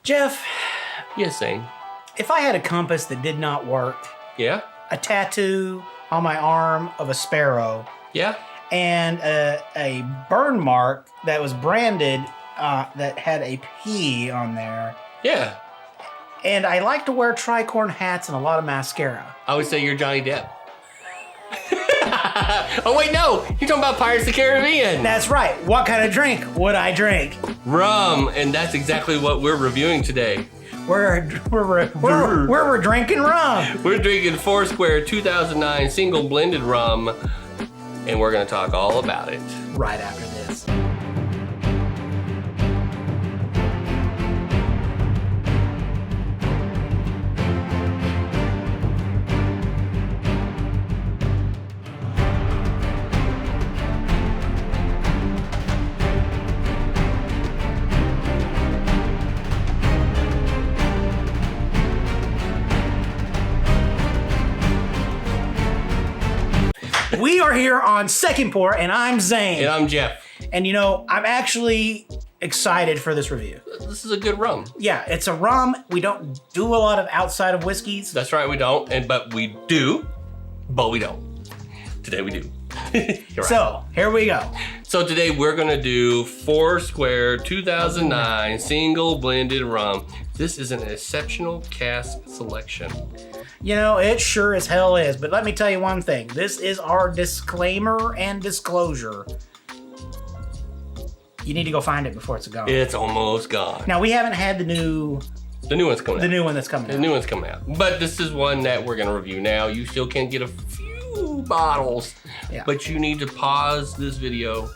Jeff. Yes, Zane. If I had a compass that did not work, Yeah? a tattoo on my arm of a sparrow, Yeah? and a burn mark that was branded that had a P on there, Yeah. and I like to wear tricorn hats and a lot of mascara. I would say you're Johnny Depp. Oh, wait, no. You're talking about Pirates of the Caribbean. That's right. What kind of drink would I drink? Rum, and that's exactly what we're reviewing today. We're drinking rum. We're drinking FourSquare 2009 Single Blended Rum, and we're going to talk all about it. Right after this. We are here on Second Pour, and I'm Zane. And I'm Jeff. And you know, I'm actually excited for this review. This is a good rum. Yeah, it's a rum. We don't do a lot of outside of whiskeys. That's right, we don't. But we do. But we don't. Today we do. Right. So, here we go. So today we're going to do FourSquare 2009 Single Blended Rum. This is an exceptional cask selection. You know, it sure as hell is. But let me tell you one thing. This is our disclaimer and disclosure. You need to go find it before it's gone. It's almost gone. Now, we haven't had the new one's coming out. The new one that's coming out. The new one's coming out. But this is one that we're going to review now. You still can get a few bottles. Yeah. But you need to pause this video,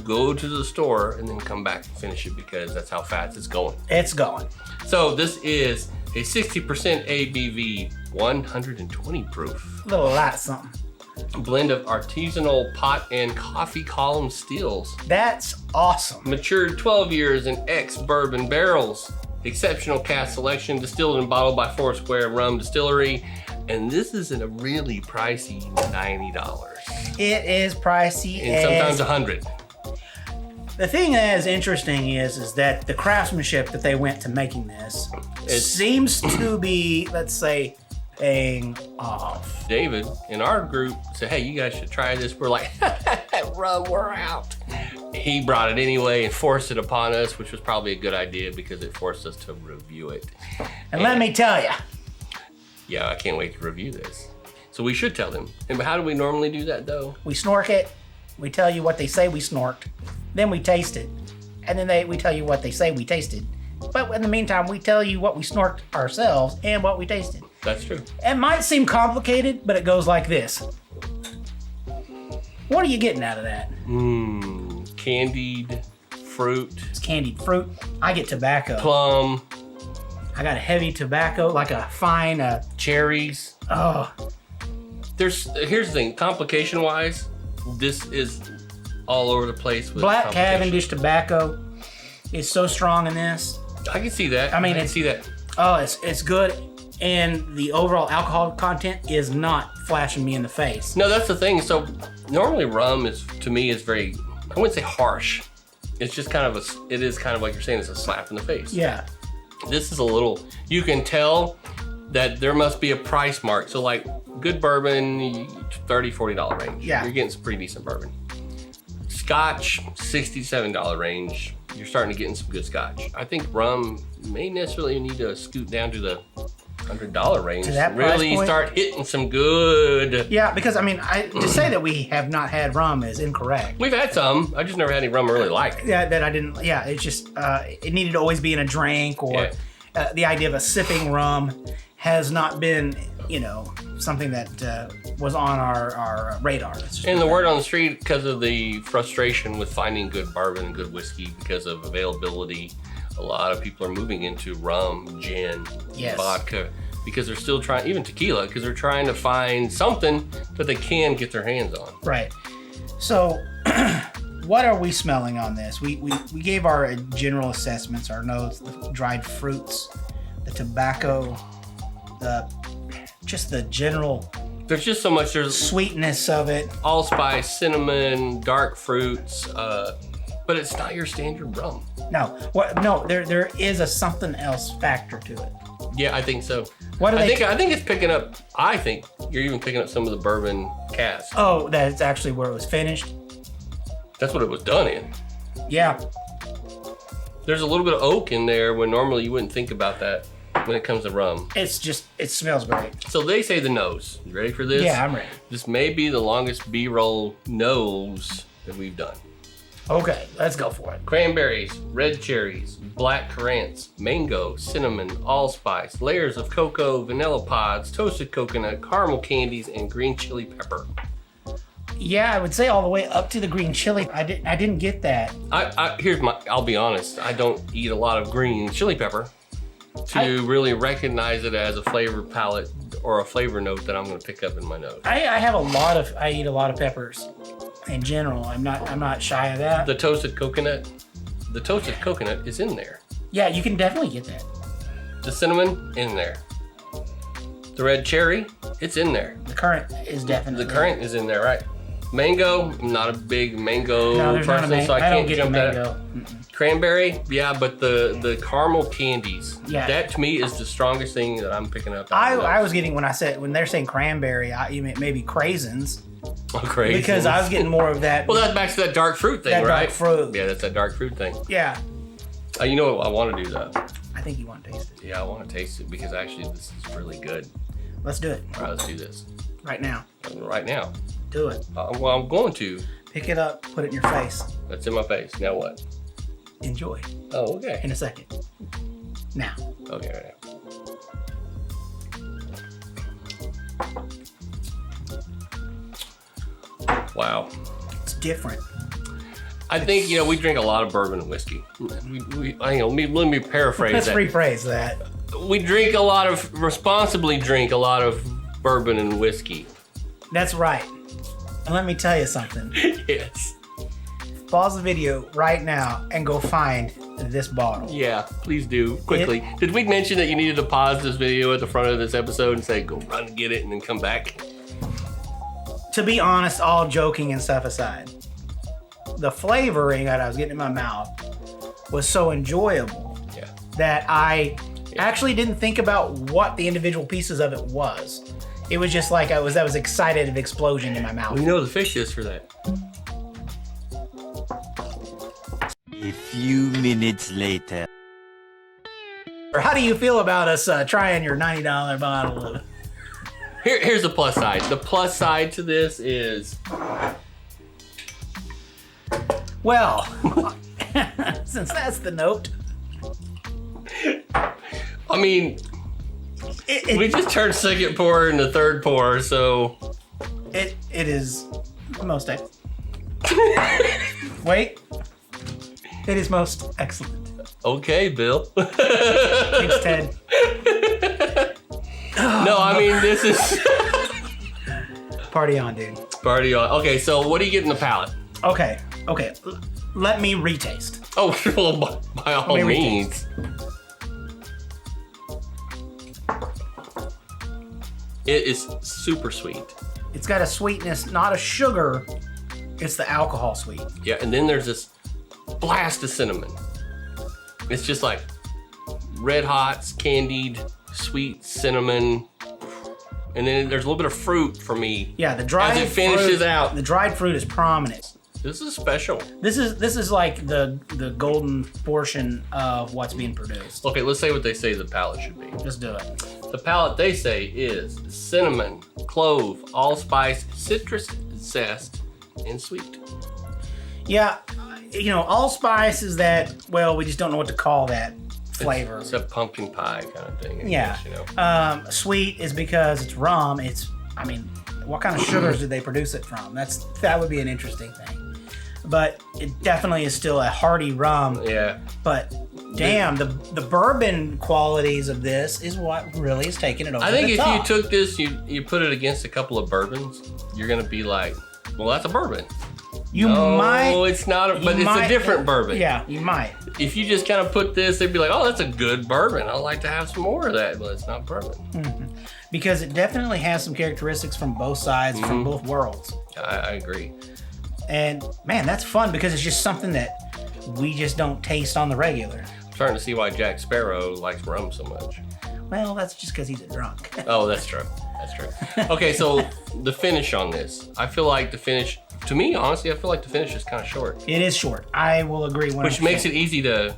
go to the store, and then come back and finish it because that's how fast it's going. It's going. So this is a 60% ABV, 120 proof. A little light something. Blend of artisanal pot and coffee column stills. That's awesome. Matured 12 years in ex-bourbon barrels. Exceptional cask selection, distilled and bottled by FourSquare Rum Distillery. And this is at a really pricey $90. It is pricey. And sometimes $100. The thing that is interesting is that the craftsmanship that they went to making this seems to be, let's say, paying off. David in our group said, hey, you guys should try this. We're like, rum, we're out. He brought it anyway and forced it upon us, which was probably a good idea because it forced us to review it. And let me tell you. Yeah, I can't wait to review this. So we should tell them. And how do we normally do that though? We snork it. We tell you what they say we snorked. Then we taste it. And then we tell you what they say we tasted. But in the meantime, we tell you what we snorked ourselves and what we tasted. That's true. It might seem complicated, but it goes like this. What are you getting out of that? Candied fruit. It's candied fruit. I get tobacco. Plum. I got a heavy tobacco, like a fine cherries. Oh. Here's the thing, complication-wise, this is all over the place with Black Cavendish tobacco is so strong in this. I can see that. I can see that. Oh, it's good. And the overall alcohol content is not flashing me in the face. No, that's the thing. So normally rum is, to me, is very, I wouldn't say harsh. It's just kind of it is kind of like you're saying, it's a slap in the face. Yeah. This is a little, you can tell that there must be a price mark. So like good bourbon, $30, $40 range. Yeah. You're getting some pretty decent bourbon. Scotch, $60, $70 range. You're starting to get in some good scotch. I think rum may necessarily need to scoot down to the $100 range. To that price really point? Start hitting some good. Yeah, because I mean, to say that we have not had rum is incorrect. We've had some. I just never had any rum I really liked. Yeah, that I didn't. Yeah, it's just it needed to always be in a drink, or the idea of a sipping rum has not been, you know, something that was on our radar. And the word on the street, because of the frustration with finding good bourbon and good whiskey because of availability, a lot of people are moving into rum, gin, vodka, because they're still trying, even tequila, because they're trying to find something that they can get their hands on. Right. So, what are we smelling on this? We gave our general assessments, our notes, the dried fruits, the tobacco, just the general. There's just so much. There's sweetness of it. Allspice, cinnamon, dark fruits, But it's not your standard rum. No. What? No. There is a something else factor to it. Yeah, I think so. What do I think it's picking up. I think you're even picking up some of the bourbon cask. Oh, that's actually where it was finished. That's what it was done in. Yeah. There's a little bit of oak in there when normally you wouldn't think about that when it comes to rum. It's just, it smells great. So they say the nose. You ready for this? Yeah, I'm ready. This may be the longest B-roll nose that we've done. Okay, let's go for it. Cranberries, red cherries, black currants, mango, cinnamon, allspice, layers of cocoa, vanilla pods, toasted coconut, caramel candies, and green chili pepper. Yeah, I would say all the way up to the green chili. I didn't get that. I'll be honest, I don't eat a lot of green chili pepper to really recognize it as a flavor palette or a flavor note that I'm going to pick up in my nose. I eat a lot of peppers in general. I'm not shy of that. The toasted coconut is in there. Yeah, you can definitely get that. The cinnamon, in there. The red cherry, it's in there. The currant is definitely. The currant is in there, right? Mango, I'm not a big mango person, so I can't jump that. Cranberry, yeah, but the caramel candies, that to me is the strongest thing that I'm picking up. I was getting, when they're saying cranberry, maybe craisins. Oh, craisins. Because I was getting more of that. Well, that's back to that dark fruit thing, right? Dark fruit. Yeah, that's that dark fruit thing. Yeah. You know what I want to do though? I think you want to taste it. Yeah, I want to taste it because actually this is really good. Let's do it. All right, let's do this. Right now. Right now. Do it. Well, I'm going to. Pick it up, put it in your face. That's in my face. Now what? Enjoy. Oh, okay. In a second. Now. Okay, right now. Wow. It's different. I think, we drink a lot of bourbon and whiskey. Let me paraphrase Let's that. rephrase that. We responsibly drink a lot of bourbon and whiskey. That's right. And let me tell you something. Yes. Pause the video right now and go find this bottle. Yeah, please do. Quickly. Did we mention that you needed to pause this video at the front of this episode and say, go run and get it and then come back? To be honest, all joking and stuff aside, the flavoring that I was getting in my mouth was so enjoyable that I actually didn't think about what the individual pieces of it was. It was just like that was excited explosion in my mouth. Well, the fish is for that. A few minutes later. Or how do you feel about us trying your $90 bottle of? Here's the plus side. The plus side to this is, well, since that's the note. I mean, we just turned second pour into third pour, so it is most excellent. Wait, it is most excellent. Okay, Bill. Thanks, Ted. No, I mean this is party on, dude. Party on. Okay, so what do you get in the palate? Okay. Let me retaste. Oh, well, by all means. It is super sweet. It's got a sweetness, not a sugar. It's the alcohol sweet. Yeah, and then there's this blast of cinnamon. It's just like red hot, candied, sweet cinnamon. And then there's a little bit of fruit for me. Yeah, the dried as it finishes fruit, out. The dried fruit is prominent. This is special. This is like the golden portion of what's being produced. Okay, let's say what they say the palate should be. Just do it. The palate they say is cinnamon, clove, allspice, citrus zest, and sweet. Yeah, allspice is that, well, we just don't know what to call that flavor. It's a pumpkin pie kind of thing. I guess, Sweet is because it's rum. What kind of sugars did they produce it from? That would be an interesting thing. But it definitely is still a hearty rum. Yeah. But damn, the bourbon qualities of this is what really is taking it over the top. I think if you took this, you put it against a couple of bourbons, you're going to be like, well, that's a bourbon. No, it's not, but it's a different bourbon. Yeah, you might. If you just kind of put this, they'd be like, oh, that's a good bourbon. I'd like to have some more of that, but it's not bourbon. Mm-hmm. Because it definitely has some characteristics from both sides, from both worlds. I agree. And man, that's fun because it's just something that we just don't taste on the regular. I'm starting to see why Jack Sparrow likes rum so much. Well, that's just because he's a drunk. Oh, that's true. That's true. Okay, so the finish on this. I feel like the finish, to me, honestly, I feel like the finish is kind of short. It is short. I will agree. Which makes it easy to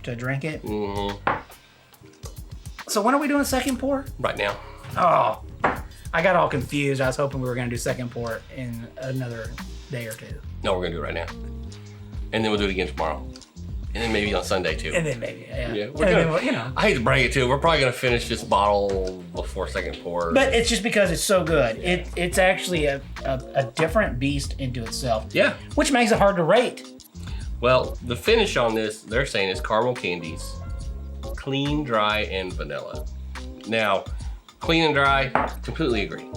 drink it. Mm-hmm. So when are we doing second pour? Right now. Oh, I got all confused. I was hoping we were going to do second pour in another day or two. No, we're going to do it right now. And then we'll do it again tomorrow. And then maybe on Sunday too. And then maybe, yeah. We're gonna, I hate to break it too. We're probably going to finish this bottle before second pour. But it's just because it's so good. It's actually a different beast into itself. Yeah. Which makes it hard to rate. Well, the finish on this, they're saying, is caramel candies, clean, dry, and vanilla. Now, clean and dry, completely agree.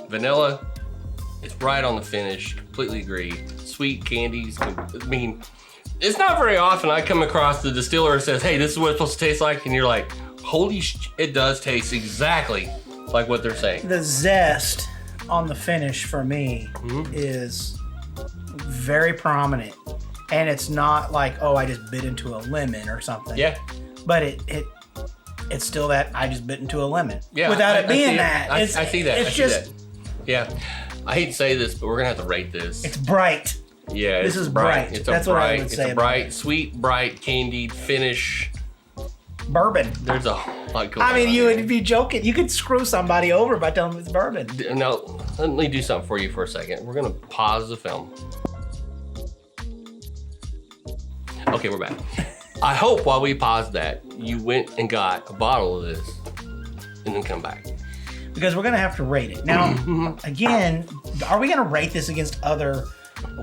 Vanilla, it's right on the finish, completely agree. Sweet candies, I mean, it's not very often I come across the distiller that says, hey, this is what it's supposed to taste like, and you're like, holy it does taste exactly like what they're saying. The zest on the finish for me is very prominent. And it's not like, oh, I just bit into a lemon or something. Yeah. But it's still that I just bit into a lemon. Yeah. Without it being that. I see that. It's just. Yeah. I hate to say this, but we're going to have to rate this. It's bright. Yeah. This is bright. That's what I would say. It's a bright, sweet, bright, candied finish. Bourbon. There's a lot going on. I mean, you would be joking. You could screw somebody over by telling them it's bourbon. Now, let me do something for you for a second. We're going to pause the film. Okay, we're back. I hope while we paused that, you went and got a bottle of this and then come back. Because we're going to have to rate it. Now, again, are we going to rate this against other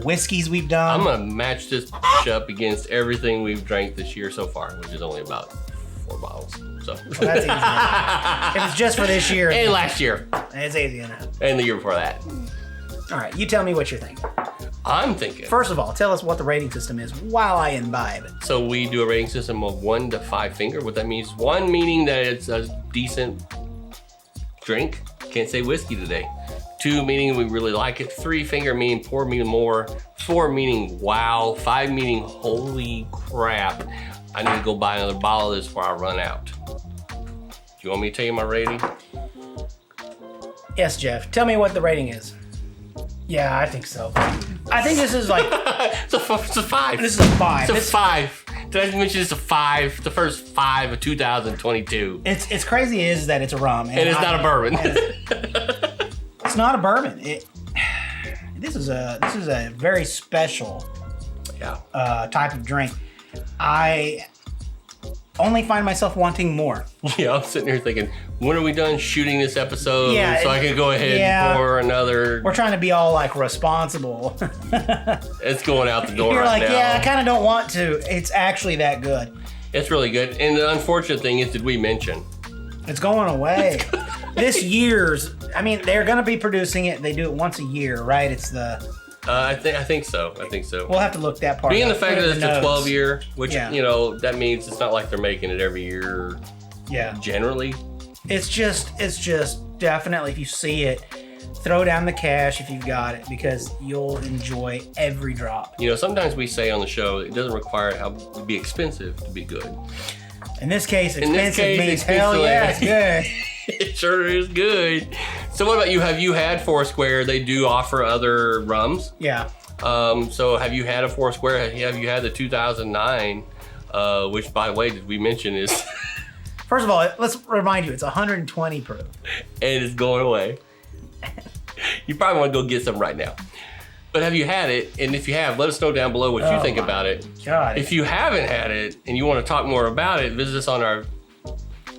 whiskeys we've done? I'm going to match this up against everything we've drank this year so far, which is only about 4 bottles. So well, that's easy. If it's just for this year. And last year. It's easy enough. And the year before that. All right, you tell me what you're thinking. I'm thinking. First of all, tell us what the rating system is while I imbibe it. So we do a rating system of 1 to 5 finger. What that means, 1 meaning that it's a decent drink. Can't say whiskey today. 2 meaning we really like it. 3 finger meaning pour me more. 4 meaning wow. 5 meaning holy crap. I need to go buy another bottle of this before I run out. Do you want me to tell you my rating? Yes, Jeff. Tell me what the rating is. Yeah, I think so. I think this is like... it's a 5. This is a 5. It's a 5. Did I mention it's a 5? The first 5 of 2022. It's crazy is that it's a rum. And it's not a bourbon. It's not a bourbon. This is a very special type of drink. I only find myself wanting more. Yeah, I'm sitting here thinking, when are we done shooting this episode so I can go ahead and pour another? We're trying to be all like responsible. It's going out the door. You're right like, now. yeah, I kind of don't want to. It's actually that good. It's really good. And the unfortunate thing is, did we mention? It's going away. This year's, I mean, they're going to be producing it. They do it once a year, right? It's the... I think so. We'll have to look that part. Being up. the fact that it's a 12-year, which yeah. That means it's not like they're making it every year. Yeah. Generally. It's just definitely, if you see it, throw down the cash if you've got it, because you'll enjoy every drop. Sometimes we say on the show it doesn't require it to be expensive to be good. In this case, expensive means hell yeah, it's good. It sure is good. So what about you? Have you had FourSquare? They do offer other rums. Yeah. So have you had a FourSquare? Have you had the 2009, which by the way, did we mention is... First of all, let's remind you, it's 120 proof. And it's going away. You probably want to go get some right now. But have you had it? And if you have, let us know down below what you think about it. God. If you haven't had it and you want to talk more about it, visit us on our...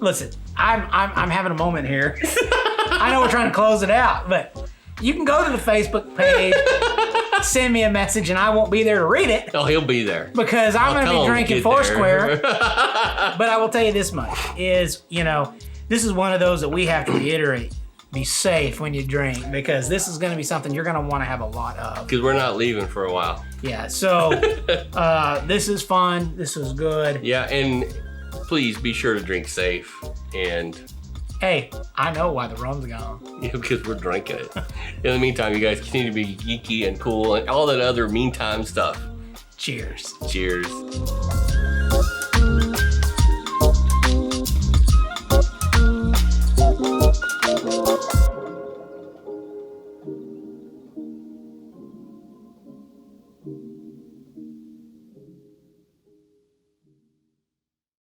Listen, I'm having a moment here. I know we're trying to close it out, but you can go to the Facebook page, send me a message, and I won't be there to read it. Oh, he'll be there. Because I'm going to be drinking FourSquare. But I will tell you this much, is, this is one of those that we have to reiterate. Be safe when you drink, because this is going to be something you're going to want to have a lot of. Because we're not leaving for a while. Yeah, so this is fun. This is good. Yeah, and please be sure to drink safe and Hey, I know why the rum's gone. Yeah, because we're drinking it. In the meantime, you guys continue to be geeky and cool and all that other meantime stuff. Cheers. Cheers.